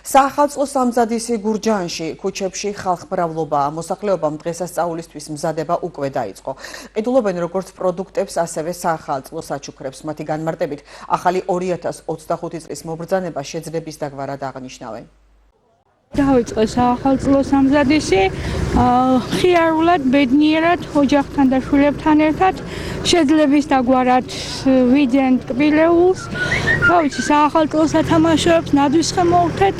Საახალწლო სამზადისი გურჯაანში, ქუჩებში ხალხმრავლობაა. მოსახლეობამ დღესასწაულისთვის მზადება უკვე დაიწყო. ყიდულობენ როგორც პროდუქტებს, ასევე საახალწლო საჩუქრებს. მათი განმარტებით, ახალი 2025 წლის მობრძანება შეძლების დაგვარად აღნიშნავენ. დავიწყე საახალწლო სამზადისი, ხიარულად, ბედნიერად, ოჯახთან და შვილებთან ერთად, შეძლების დაგვარად ვიძენ ტკბილეულს, საახალწლო სათამაშოებს ნადვის ხემოურთეთ,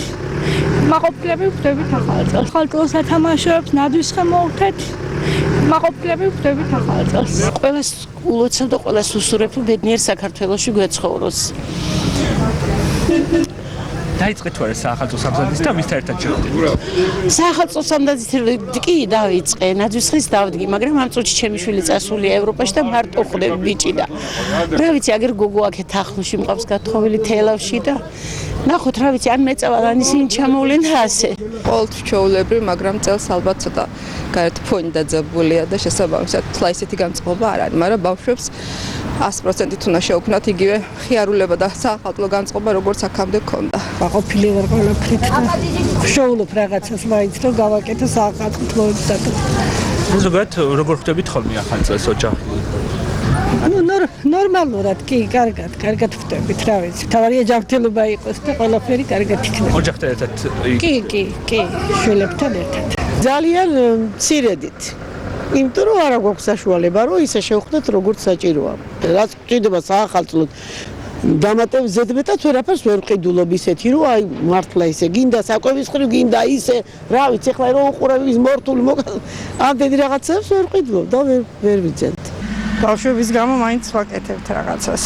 მაყოფილები ვხვდებით ახალ წელს. საახალწლო სათამაშოებს ნადვის ხემოურთეთ, მაყოფილები ვხვდებით ახალ წელს. ყველას ულოცავ და ყველას უსურებ, ბედნიერ საქართველოში გვეცხოვროს. დაიწყეთ თუ არა საახალწლო სამზადისი და ვისთან ერთად შევდით? საახალწლო სამზადისი კი დავიწყე, ნაძვის დავდგი, მაგრამ ამ წუთში ჩემი შვილი წასულია ევროპაში და მარტო ხვდები ბიჭი და რა ვიცი, აგერ გოგო აქეთ ახლოში მყავს გათხოვილი თელავში და ნახოთ რა ვიცი, ან მეწავა, ან ისინი ჩამოვლენ და ასე. ყოველთვის ჩვეულებრივ, მაგრამ წელს ალბათ ცოტა გარეთ ფონი დაძაბულია და შესაბამისად თლა ისეთი განწყობა არ არის, მაგრამ ბავშვებს 100%-ით უნდა შევქმნათ იგივე ხიარულება და საახალწლო განწყობა, როგორც აქამდე ქონდა. მაყოფილი ვარ ყველაფრით და ვშოულობ რაღაცას მაინც რომ გავაკეთო საახალწლოებს და ზოგადად როგორ ხვდებით ხოლმე ახალ წელს ოჯახი? ნორმალურად კი, კარგად ვხვდებით, რა ვიცი. თავარია ჯანმრთელობა იყოს და ყველაფერი კარგად იქნება. ოჯახთან ერთად? კი, შვილებთან ერთად. ძალიან მცირედით. იმიტომ რომ არა გვაქვს საშუალება, რომ ისე შევხვდეთ როგორც საჭიროა. რაც გვჭირდება საახალწლოდ დამატებ ზედმეტად ვერაფერს ვერ ვყიდულობ ისეთი, რომ აი მართლა ისე გინდა საკვებისხრივ, გინდა ისე, რა ვიცი, ახლა რომ უყურების მორთული ამდენი რაღაცებს ვერ ვყიდულობ და ვერ ვიძენთ. ბავშვების გამო მაინც ვაკეთებთ რაღაცას.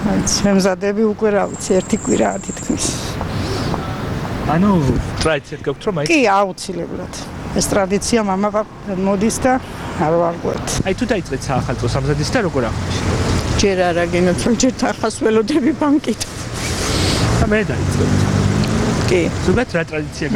მაინც მემზადები უკვე რა ვიცი, ერთი კვირაა თითქმის. ანუ ტრადიციად გაქვთ რომ აი? კი, აუცილებლად. ეს ტრადიცია მამა მოდის და არ ვარგვართ. აი თუ დაიწყეთ საახალწლო სამზადისი და როგორ აღნიშნეთ? ჯერ არა გენოცვალ, ჯერ ახას ველოდები ბანკით. და მე დაიწყეთ. კი. ზოგადად რა ტრადიცია